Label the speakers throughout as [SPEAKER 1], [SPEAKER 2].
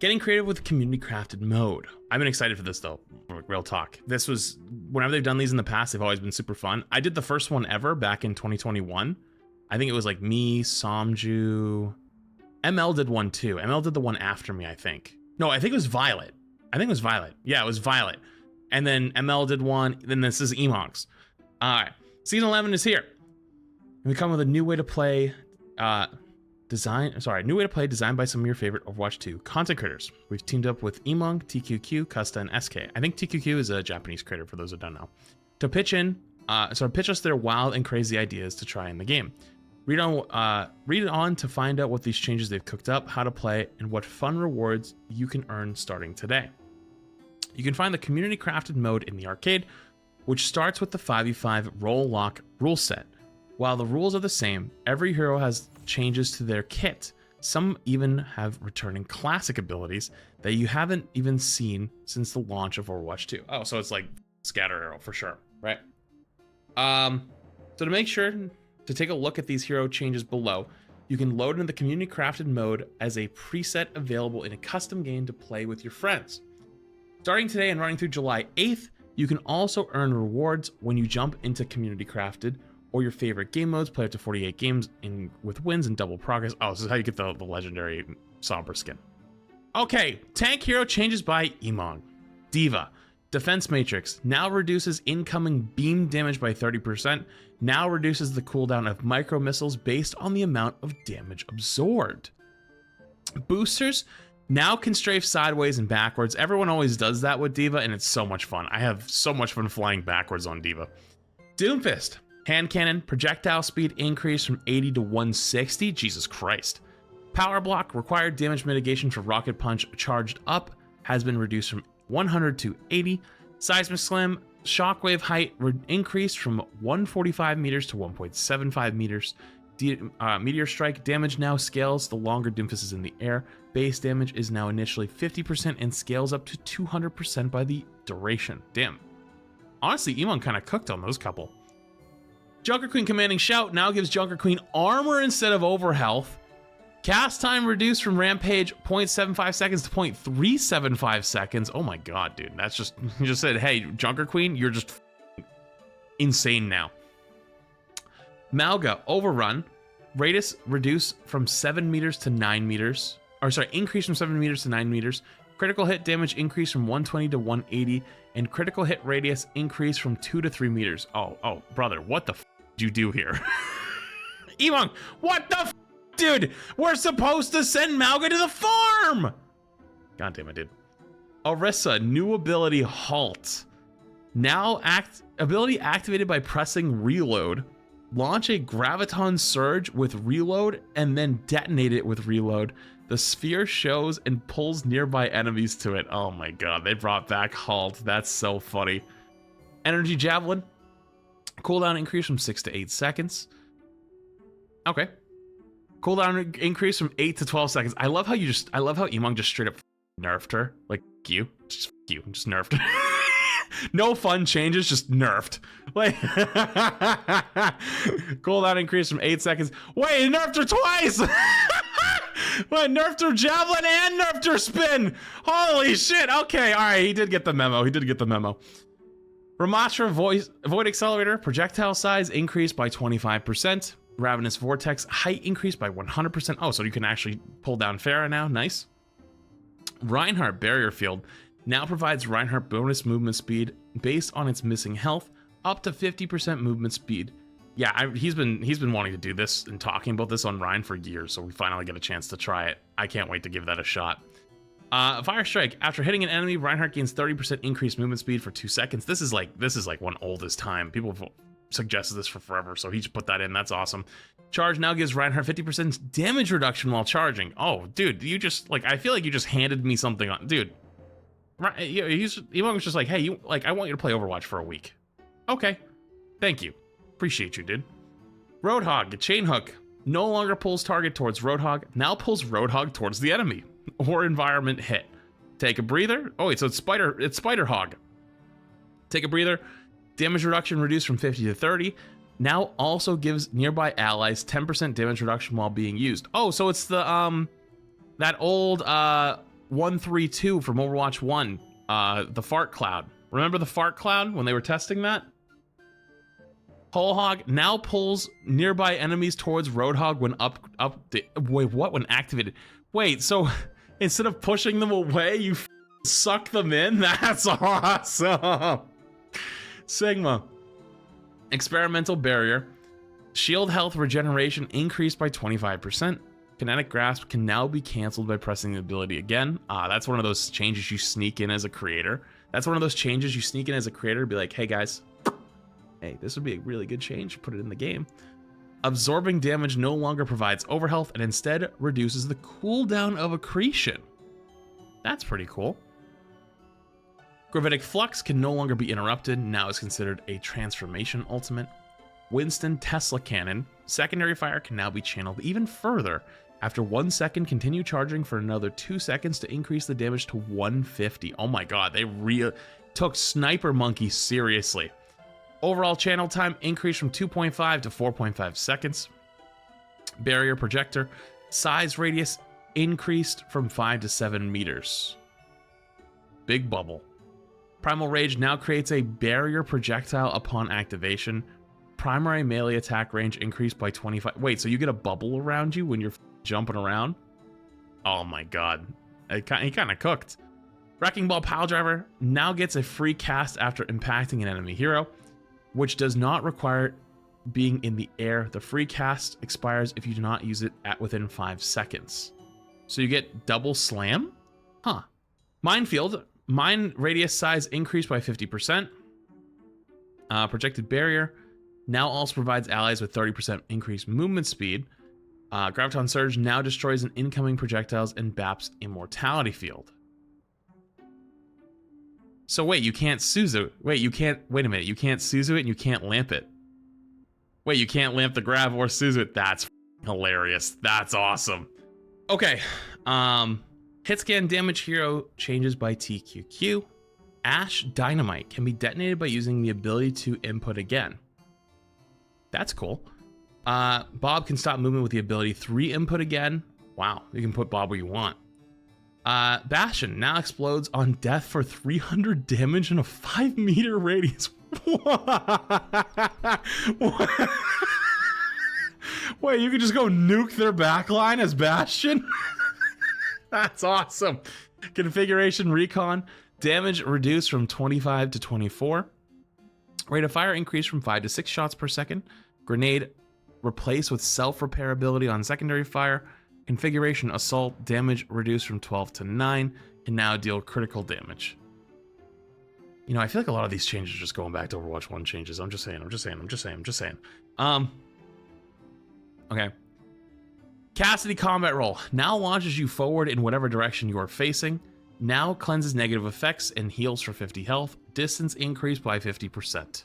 [SPEAKER 1] Getting creative with community crafted mode. I've been excited for this though, real talk. This was, whenever they've done these in the past, they've always been super fun. I did the first one ever back in 2021. I think it was like me, Somju, ML did one too. ML did the one after me, I think. No, I think it was Violet. Yeah, it was Violet. And then ML did one, then this is Emox. All right, season 11 is here. And we come with a new way to play, new way to play designed by some of your favorite Overwatch 2 content creators. We've teamed up with Emong, TQQ, Custa, and SK. I think TQQ is a Japanese creator for those who don't know. To pitch us their wild and crazy ideas to try in the game. Read it on to find out what these changes they've cooked up, how to play, and what fun rewards you can earn starting today. You can find the community crafted mode in the arcade, which starts with the 5v5 roll lock rule set. While the rules are the same, every hero has changes to their kit. Some even have returning classic abilities that you haven't even seen since the launch of Overwatch 2. Oh, so it's like Scatter Arrow for sure, right? So to make sure to take a look at these hero changes below, you can load into the community crafted mode as a preset available in a custom game to play with your friends. Starting today and running through July 8th, you can also earn rewards when you jump into community crafted or your favorite game modes, play up to 48 games with wins and double progress. Oh, this is how you get the legendary Somber skin. Okay, tank hero changes by Emong. Diva. Defense Matrix now reduces incoming beam damage by 30%, now reduces the cooldown of micro missiles based on the amount of damage absorbed. Boosters now can strafe sideways and backwards. Everyone always does that with Diva, and it's so much fun. I have so much fun flying backwards on Diva. Doomfist. Hand cannon, projectile speed increase from 80 to 160. Jesus Christ. Power block, required damage mitigation for rocket punch charged up has been reduced from 100 to 80. Seismic slam, shockwave height increased from 145 meters to 1.75 meters. Meteor strike damage now scales the longer Doomfist is in the air. Base damage is now initially 50% and scales up to 200% by the duration. Damn. Honestly, Emon kind of cooked on those couple. Junker Queen Commanding Shout now gives Junker Queen armor instead of overhealth. Cast time reduced from Rampage 0.75 seconds to 0.375 seconds. Oh my god, dude. That's just, you just said, hey, Junker Queen, you're just insane now. Malga Overrun. Radius reduced from 7 meters to 9 meters. Or sorry, increase from 7 meters to 9 meters. Critical hit damage increase from 120 to 180. And critical hit radius increase from 2 to 3 meters. Oh, brother, what the f did you do here? Emong, what the f, dude? We're supposed to send Malga to the farm! God damn it, dude. Orisa, new ability Halt. Now ability activated by pressing reload. Launch a graviton surge with reload and then detonate it with reload. The sphere shows and pulls nearby enemies to it. Oh my god, they brought back Halt. That's so funny. Energy Javelin. Cooldown increase from 6 to 8 seconds. Okay. Cooldown increase from 8 to 12 seconds. I love how Emong just straight up nerfed her. Like, you. Just nerfed her. No fun changes, just nerfed. Like, cooldown increase from 8 seconds. Wait, it nerfed her twice! What, nerfed her javelin and nerfed her spin! Holy shit, okay, alright, he did get the memo, Ramatra Void Accelerator, projectile size increased by 25%. Ravenous Vortex, height increased by 100%. Oh, so you can actually pull down Pharah now, nice. Reinhardt Barrier Field now provides Reinhardt bonus movement speed based on its missing health, up to 50% movement speed. Yeah, he's been wanting to do this and talking about this on Ryan for years, so we finally get a chance to try it. I can't wait to give that a shot. Fire Strike. After hitting an enemy, Reinhardt gains 30% increased movement speed for 2 seconds. This is like one old as time. People have suggested this for forever, so he just put that in. That's awesome. Charge now gives Reinhardt 50% damage reduction while charging. Oh, dude, you just like, I feel like you just handed me something on, dude. Right? He was just like, hey, I want you to play Overwatch for a week. Okay, thank you. Appreciate you, dude. Roadhog, Chain Hook, no longer pulls target towards Roadhog, now pulls Roadhog towards the enemy or environment hit. Take a breather. Oh wait, so it's Spider Hog. Take a breather. Damage reduction reduced from 50 to 30. Now also gives nearby allies 10% damage reduction while being used. Oh, so it's the that old 132 from Overwatch 1, the fart cloud. Remember the fart cloud when they were testing that? Whole Hog now pulls nearby enemies towards Roadhog when wait, what? When activated. Wait, so instead of pushing them away, you suck them in? That's awesome. Sigma. Experimental barrier. Shield health regeneration increased by 25%. Kinetic grasp can now be canceled by pressing the ability again. That's one of those changes you sneak in as a creator. That's one of those changes you sneak in as a creator to be like, hey guys, hey, this would be a really good change. Put it in the game. Absorbing damage no longer provides overhealth and instead reduces the cooldown of accretion. That's pretty cool. Gravitic Flux can no longer be interrupted. Now is considered a transformation ultimate. Winston Tesla Cannon. Secondary fire can now be channeled even further. After 1 second, continue charging for another 2 seconds to increase the damage to 150. Oh my god, they took Sniper Monkey seriously. Overall channel time increased from 2.5 to 4.5 seconds. Barrier projector. Size radius increased from 5 to 7 meters. Big bubble. Primal Rage now creates a barrier projectile upon activation. Primary melee attack range increased by 25. Wait, so you get a bubble around you when you're jumping around? Oh my god. He kind of cooked. Wrecking Ball Piledriver now gets a free cast after impacting an enemy hero, which does not require being in the air. The free cast expires if you do not use it within 5 seconds. So you get double slam? Huh. Minefield. Mine radius size increased by 50%. Projected barrier now also provides allies with 30% increased movement speed. Graviton Surge now destroys an incoming projectiles and BAP's immortality field. So wait, you can't Suzu. Wait a minute, you can't Suzu it and you can't lamp it. Wait, you can't lamp the grab or Suzu it. That's hilarious. That's awesome. Okay, hit scan damage hero changes by TQQ. Ash Dynamite can be detonated by using the ability to input again. That's cool. Bob can stop movement with the ability 3 input again. Wow, you can put Bob where you want. Bastion now explodes on death for 300 damage in a 5-meter radius. Wait, you can just go nuke their backline as Bastion? That's awesome. Configuration Recon. Damage reduced from 25 to 24. Rate of fire increased from 5 to 6 shots per second. Grenade replaced with self-repair ability on secondary fire. Configuration Assault. Damage reduced from 12 to 9. Can now deal critical damage. You know, I feel like a lot of these changes are just going back to Overwatch 1 changes. I'm just saying. Okay. Cassidy Combat Roll now launches you forward in whatever direction you are facing. Now cleanses negative effects and heals for 50 health. Distance increased by 50%.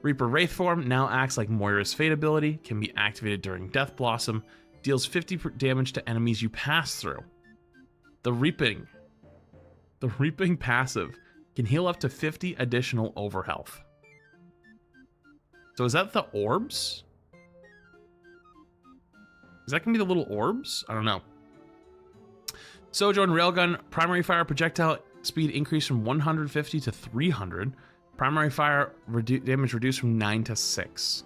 [SPEAKER 1] Reaper Wraith Form now acts like Moira's Fate ability. Can be activated during Death Blossom. Deals 50 damage to enemies you pass through. The Reaping passive can heal up to 50 additional overhealth. So is that the orbs? Is that gonna be the little orbs? I don't know. Sojourn Railgun, primary fire projectile speed increased from 150 to 300. Primary fire damage reduced from 9 to 6.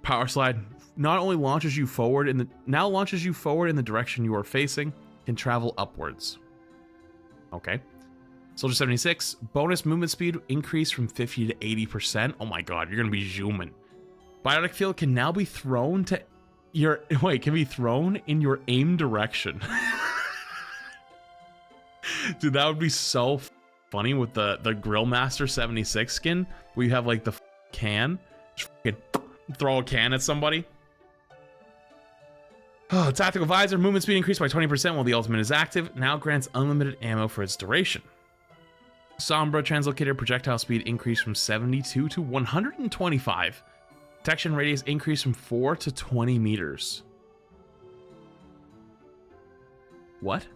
[SPEAKER 1] Power Slide not only launches you forward in the direction you are facing, can travel upwards. Okay. Soldier 76, bonus movement speed increased from 50 to 80%. Oh my god, you're gonna be zooming. Biotic Field can now be thrown to in your aim direction. Dude, that would be so funny with the Grillmaster 76 skin, where you have like the can, just throw a can at somebody. Oh, Tactical Visor, movement speed increased by 20% while the ultimate is active. Now grants unlimited ammo for its duration. Sombra Translocator projectile speed increased from 72 to 125. Detection radius increased from 4 to 20 meters. What?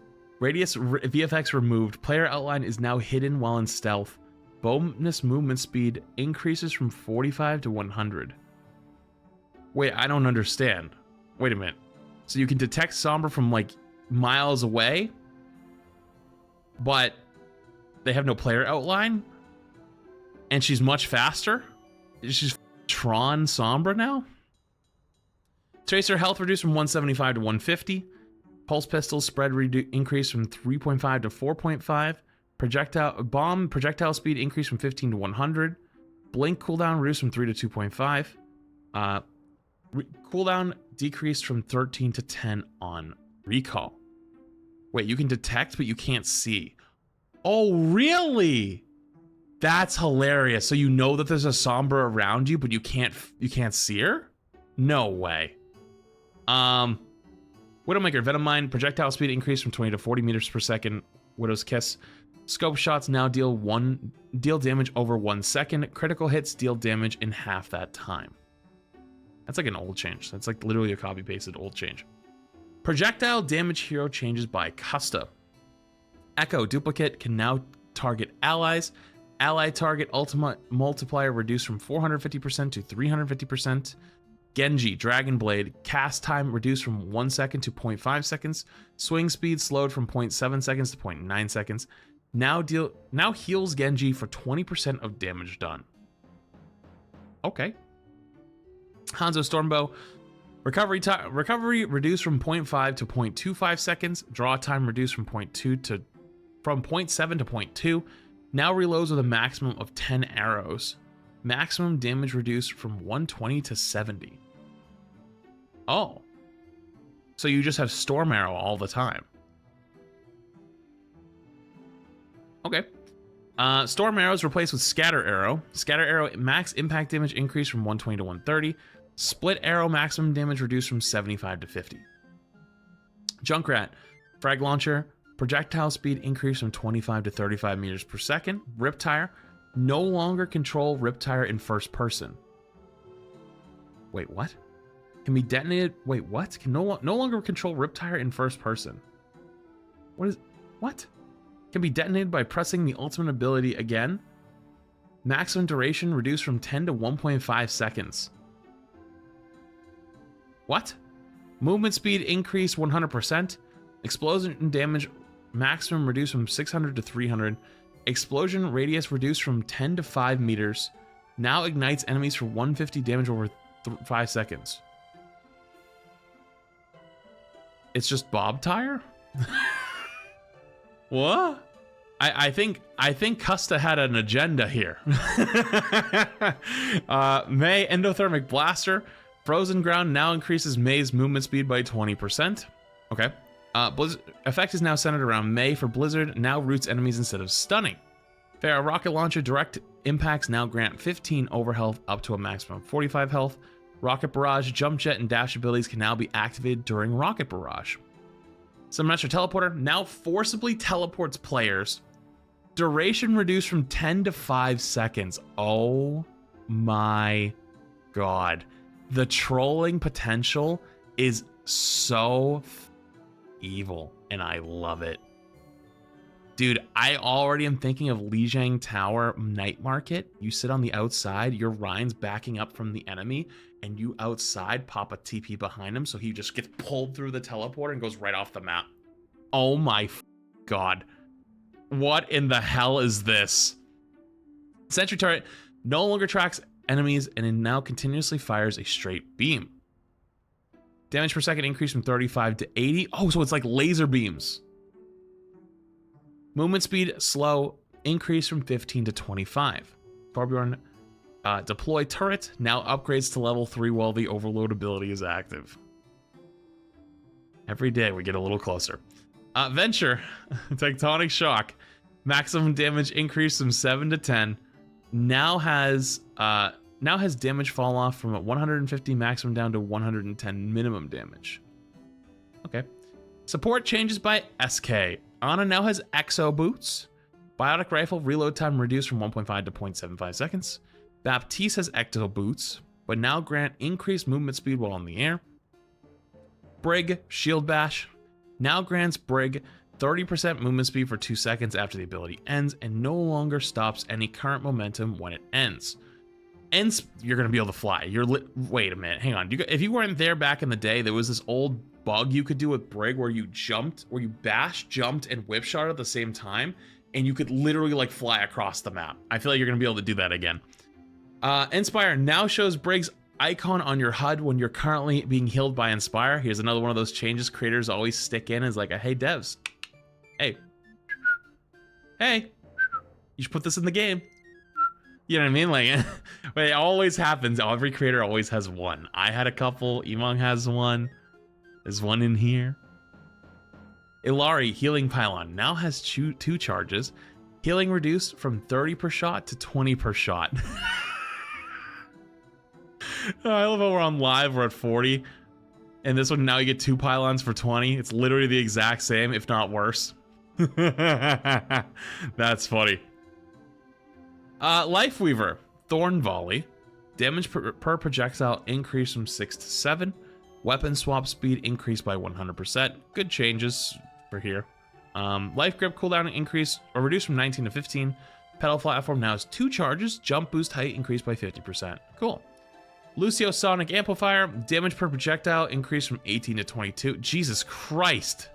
[SPEAKER 1] Radius VFX removed. Player outline is now hidden while in stealth. Bonus movement speed increases from 45 to 100. Wait, I don't understand. Wait a minute. So you can detect Sombra from like miles away, but they have no player outline, and she's much faster. She's Tron Sombra now. Tracer health reduced from 175 to 150. Pulse pistol spread increased from 3.5 to 4.5. Projectile speed increased from 15 to 100. Blink cooldown reduced from 3 to 2.5. Cooldown decreased from 13 to 10 on recall. Wait, you can detect, but you can't see. Oh, really? That's hilarious. So you know that there's a Sombra around you, but you can't see her? No way. Widowmaker, Venom Mine, projectile speed increased from 20 to 40 meters per second. Widow's Kiss. Scope shots now deal damage over 1 second. Critical hits deal damage in half that time. That's like an old change. That's like literally a copy pasted old change. Projectile damage hero changes by Custa. Echo Duplicate can now target allies. Ally target ultimate multiplier reduced from 450% to 350%. Genji Dragon Blade cast time reduced from 1 second to 0.5 seconds. Swing speed slowed from 0.7 seconds to 0.9 seconds. Now heals Genji for 20% of damage done. Okay. Hanzo Stormbow. Recovery reduced from 0.5 to 0.25 seconds. Draw time reduced from 0.7 to 0.2. Now reloads with a maximum of 10 arrows. Maximum damage reduced from 120 to 70. Oh. So you just have Storm Arrow all the time. Okay. Storm Arrow is replaced with Scatter Arrow. Scatter Arrow max impact damage increased from 120 to 130. Split Arrow maximum damage reduced from 75 to 50. Junkrat. Frag Launcher. Projectile speed increased from 25 to 35 meters per second. Riptire. No longer control Riptire in first person. Wait, what? Can be detonated. Wait, what? Can no longer control Riptire in first person. What? Can be detonated by pressing the ultimate ability again. Maximum duration reduced from 10 to 1.5 seconds. What? Movement speed increased 100%. Explosion damage maximum reduced from 600 to 300. Explosion radius reduced from 10 to 5 meters. Now ignites enemies for 150 damage over 5 seconds. It's just Bob Tire? What? I think Custa had an agenda here. May Endothermic Blaster. Frozen Ground now increases May's movement speed by 20%. Okay. Blizzard effect is now centered around May for Blizzard, now roots enemies instead of stunning. Farah Rocket Launcher direct impacts now grant 15 over health up to a maximum of 45 health. Rocket Barrage, Jump Jet, and Dash abilities can now be activated during Rocket Barrage. Symmetra Teleporter now forcibly teleports players. Duration reduced from 10 to 5 seconds. Oh my god. The trolling potential is so evil, and I love it. Dude, I already am thinking of Lijiang Tower Night Market. You sit on the outside, your Ryan's backing up from the enemy, and you outside pop a TP behind him, so he just gets pulled through the teleporter and goes right off the map. Oh my god. What in the hell is this? Sentry Turret no longer tracks enemies and it now continuously fires a straight beam. Damage per second increased from 35 to 80. Oh, so it's like laser beams. Movement speed slow increased from 15 to 25. Torbjorn deploy turret now upgrades to level 3 while the overload ability is active. Every day we get a little closer. Venture Tectonic Shock maximum damage increased from 7 to 10. Now has damage fall off from 150 maximum down to 110 minimum damage. Okay. Support changes by SK. Ana now has Exo Boots. Biotic Rifle reload time reduced from 1.5 to 0.75 seconds. Baptiste has Ecto Boots, but now grant increased movement speed while on the air. Brig Shield Bash now grants Brig 30% movement speed for 2 seconds after the ability ends and no longer stops any current momentum when it ends. Ends, you're going to be able to fly. Wait a minute, hang on. If you weren't there back in the day, there was this old bug you could do with Brig where you bashed, jumped, and whip shot at the same time, and you could literally like fly across the map. I feel like you're gonna be able to do that again. Inspire now shows Brig's icon on your HUD when you're currently being healed by Inspire. Here's another one of those changes creators always stick in, is like, hey devs, hey, you should put this in the game. You know what I mean? Like, but it always happens. Every creator always has one. I had a couple. Emong has one. There's one in here. Ilari Healing Pylon now has two charges. Healing reduced from 30 per shot to 20 per shot. I love how we're on live. We're at 40. And this one, now you get 2 pylons for 20. It's literally the exact same, if not worse. That's funny. Lifeweaver, Thorn Volley. Damage per projectile increased from 6 to 7. Weapon swap speed increased by 100%. Good changes for here. Life grip cooldown increased or reduced from 19 to 15. Pedal platform now has 2 charges. Jump boost height increased by 50%. Cool. Lucio Sonic Amplifier. Damage per projectile increased from 18 to 22. Jesus Christ.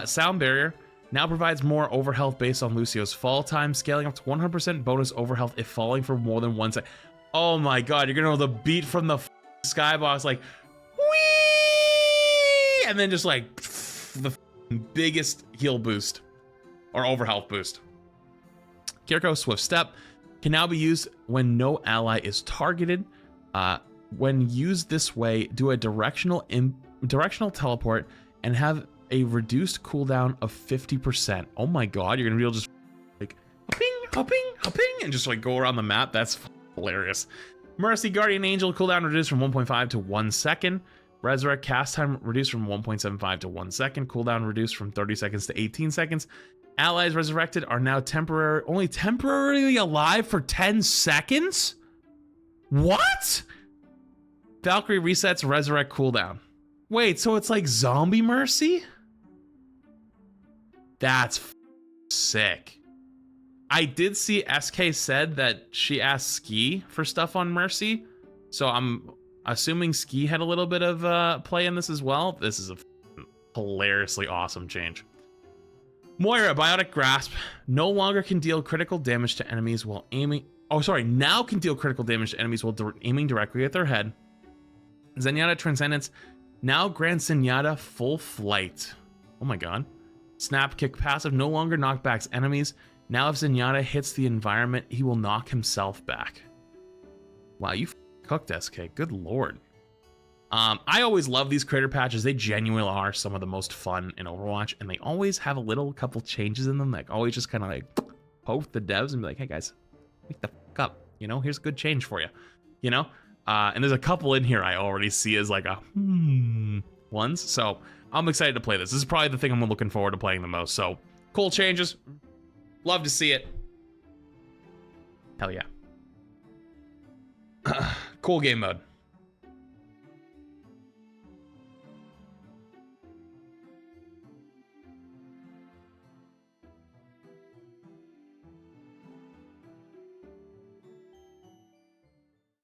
[SPEAKER 1] Sound Barrier now provides more overhealth based on Lucio's fall time, scaling up to 100% bonus overhealth if falling for more than 1 second. Oh my god, you're gonna know the beat from the skybox, like, whee! And then just like, the biggest heal boost, or overhealth boost. Kiriko Swift Step can now be used when no ally is targeted. When used this way, do a directional teleport and have a reduced cooldown of 50%. Oh my god, you're gonna be able to just like hopping, and just like go around the map. That's hilarious. Mercy Guardian Angel cooldown reduced from 1.5 to 1 second. Resurrect cast time reduced from 1.75 to 1 second. Cooldown reduced from 30 seconds to 18 seconds. Allies resurrected are now only temporarily alive for 10 seconds? What? Valkyrie resets resurrect cooldown. Wait, so it's like zombie Mercy? That's sick. I did see SK said that she asked Ski for stuff on Mercy, so I'm assuming Ski had a little bit of play in this as well. This is a hilariously awesome change. Moira Biotic Grasp no longer can deal critical damage to enemies while aiming. Oh, sorry, now can deal critical damage to enemies while aiming directly at their head. Zenyatta Transcendence now grants Zenyatta full flight. Oh my god. Snap Kick passive no longer knockbacks enemies. Now if Zenyatta hits the environment, he will knock himself back. Wow, you cooked, SK. Good lord. I always love these creator patches. They genuinely are some of the most fun in Overwatch, and they always have a couple changes in them. Like, always just kind of like poke the devs and be like, hey guys, wake the fuck up. You know, here's a good change for you. You know? And there's a couple in here I already see as like ones. So I'm excited to play this. This is probably the thing I'm looking forward to playing the most. So cool changes. Love to see it. Hell yeah. Cool game mode.